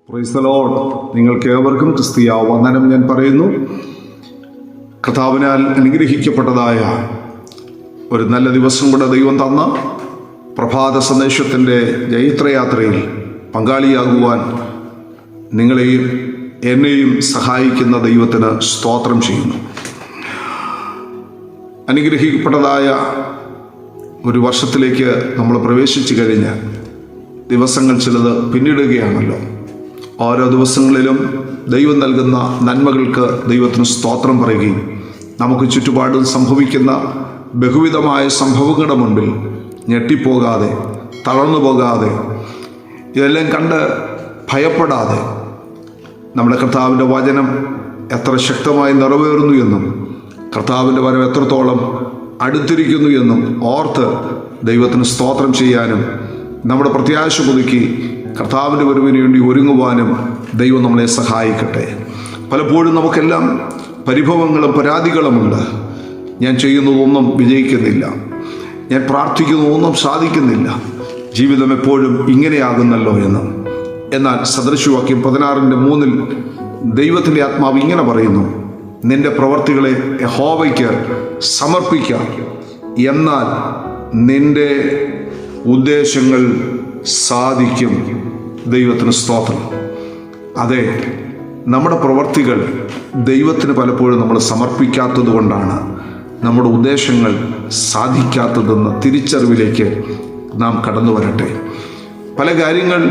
Praise the Lord. നിങ്ങൾക്ക് ഏവർക്കും ക്രിസ്തീയ വന്ദനം ഞാൻ പറയുന്നു. കർത്താവിനാൽ അനുഗ്രഹിക്കപ്പെട്ടതായ ഒരു നല്ല ദിവസം കൂടെ ദൈവം തന്ന പ്രഭാത സന്ദേശത്തിൻ്റെ ജൈത്രയാത്രയിൽ പങ്കാളിയാകുവാൻ നിങ്ങളെയും എന്നെയും സഹായിക്കുന്ന ദൈവത്തിന് സ്തോത്രം ചെയ്യുന്നു. അനുഗ്രഹിക്കപ്പെട്ടതായ ഒരു വർഷത്തിലേക്ക് നമ്മൾ പ്രവേശിച്ചു കഴിഞ്ഞ് ദിവസങ്ങൾ ചിലത് പിന്നിടുകയാണല്ലോ. ഓരോ ദിവസങ്ങളിലും ദൈവം നൽകുന്ന നന്മകൾക്ക് ദൈവത്തിന് സ്തോത്രം പറയുകയും നമുക്ക് ചുറ്റുപാടും സംഭവിക്കുന്ന ബഹുവിധമായ സംഭവങ്ങളുടെ മുൻപിൽ ഞെട്ടിപ്പോകാതെ, തളർന്നു പോകാതെ, ഇതെല്ലാം കണ്ട് ഭയപ്പെടാതെ നമ്മുടെ കർത്താവിൻ്റെ വചനം എത്ര ശക്തമായി നിറവേറുന്നു എന്നും കർത്താവിൻ്റെ വരവ് എത്രത്തോളം അടുത്തിരിക്കുന്നു എന്നും ഓർത്ത് ദൈവത്തിന് സ്തോത്രം ചെയ്യാനും നമ്മുടെ പ്രത്യാശ പുതുക്കി കർത്താവിൻ്റെ വരവിന് വേണ്ടി ഒരുങ്ങുവാനും ദൈവം നമ്മളെ സഹായിക്കട്ടെ. പലപ്പോഴും നമുക്കെല്ലാം പരിഭവങ്ങളും പരാതികളുമുണ്ട്. ഞാൻ ചെയ്യുന്നതൊന്നും വിജയിക്കുന്നില്ല, ഞാൻ പ്രാർത്ഥിക്കുന്നതൊന്നും സാധിക്കുന്നില്ല, ജീവിതം എപ്പോഴും ഇങ്ങനെയാകുന്നല്ലോ എന്ന്. എന്നാൽ സദൃശവാക്യം 16:3 ദൈവത്തിൻ്റെ ആത്മാവ് ഇങ്ങനെ പറയുന്നു: നിന്റെ പ്രവർത്തികളെ യഹോവയ്ക്ക് സമർപ്പിക്കാം, എന്നാൽ നിന്റെ ഉദ്ദേശങ്ങൾ സാധിക്കും. ദൈവത്തിന് സ്തോത്രം. അതെ, നമ്മുടെ പ്രവർത്തികൾ ദൈവത്തിന് പലപ്പോഴും നമ്മൾ സമർപ്പിക്കാത്തത് കൊണ്ടാണ് നമ്മുടെ ഉദ്ദേശങ്ങൾ സാധിക്കാത്തതെന്ന തിരിച്ചറിവിലേക്ക് നാം കടന്നു വരട്ടെ. പല കാര്യങ്ങൾ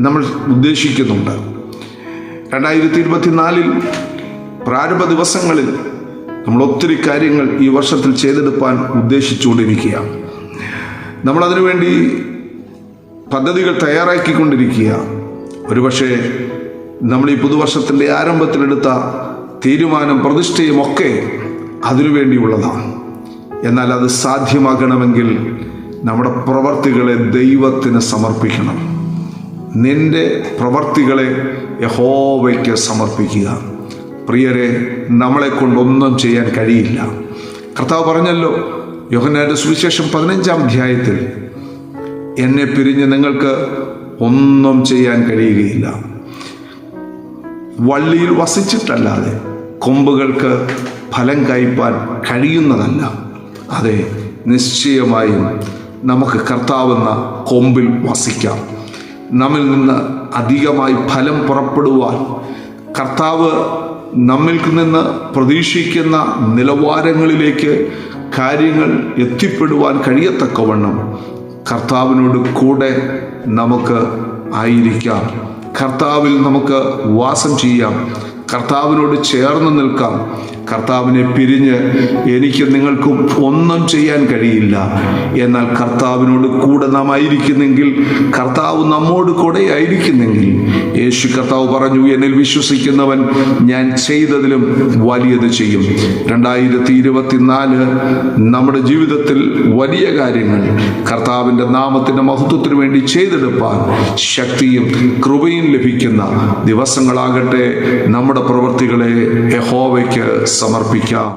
നമ്മൾ ഉദ്ദേശിക്കുന്നുണ്ട്. 2024 പ്രാരംഭ ദിവസങ്ങളിൽ നമ്മൾ ഒത്തിരി കാര്യങ്ങൾ ഈ വർഷത്തിൽ ചെയ്തെടുപ്പാൻ ഉദ്ദേശിച്ചുകൊണ്ടിരിക്കുക. നമ്മളതിനു വേണ്ടി പദ്ധതികൾ തയ്യാറാക്കിക്കൊണ്ടിരിക്കുക. ഒരുപക്ഷെ നമ്മൾ ഈ പുതുവർഷത്തിൻ്റെ ആരംഭത്തിലെടുത്ത തീരുമാനം, പ്രതിഷ്ഠയും ഒക്കെ അതിനുവേണ്ടിയുള്ളതാണ്. എന്നാൽ അത് സാധ്യമാകണമെങ്കിൽ നമ്മുടെ പ്രവർത്തികളെ ദൈവത്തിന് സമർപ്പിക്കണം. നിന്റെ പ്രവർത്തികളെ യഹോവയ്ക്ക് സമർപ്പിക്കുക. പ്രിയരെ, നമ്മളെ കൊണ്ടൊന്നും ചെയ്യാൻ കഴിയില്ല. കർത്താവ് പറഞ്ഞല്ലോ, യോഹന്നാന്റെ സുവിശേഷം 15-ാം അധ്യായത്തിൽ, എന്നെ പിരിഞ്ഞ് നിങ്ങൾക്ക് ഒന്നും ചെയ്യാൻ കഴിയുകയില്ല. വള്ളിയിൽ വസിച്ചിട്ടല്ലാതെ കൊമ്പുകൾക്ക് ഫലം കായ്പാൻ കഴിയുന്നതല്ല. അതെ, നിശ്ചയമായും നമുക്ക് കർത്താവെന്ന കൊമ്പിൽ വസിക്കാം. നമ്മിൽ നിന്ന് അധികമായി ഫലം പുറപ്പെടുവാൻ, കർത്താവ് നമ്മിൽ നിന്ന് പ്രതീക്ഷിക്കുന്ന നിലവാരങ്ങളിലേക്ക് കാര്യങ്ങൾ എത്തിപ്പെടുവാൻ കഴിയത്തക്കവണ്ണം കർത്താവിനോട് കൂടെ നമുക്ക് ആയിരിക്കാം. കർത്താവിൽ നമുക്ക് വാസം ചെയ്യാം. കർത്താവിനോട് ചേർന്ന് നിൽക്കാം. കർത്താവിനെ പിരിഞ്ഞ് എനിക്ക് നിങ്ങൾക്കും ഒന്നും ചെയ്യാൻ കഴിയില്ല. എന്നാൽ കർത്താവിനോട് കൂടെ നാം ആയിരിക്കുന്നെങ്കിൽ, കർത്താവ് നമ്മോട് കൂടെ ആയിരിക്കുന്നെങ്കിൽ, യേശു കർത്താവ് പറഞ്ഞു, എന്നിൽ വിശ്വസിക്കുന്നവൻ ഞാൻ ചെയ്തതിലും വലിയത് ചെയ്യും. 2024 നമ്മുടെ ജീവിതത്തിൽ വലിയ കാര്യങ്ങൾ കർത്താവിൻ്റെ നാമത്തിൻ്റെ മഹത്വത്തിന് വേണ്ടി ചെയ്തെടുപ്പാൻ ശക്തിയും കൃപയും ലഭിക്കുന്ന ദിവസങ്ങളാകട്ടെ. നമ്മുടെ പ്രവൃത്തികളെ യഹോവയ്ക്ക് സമർപ്പിക്കാം.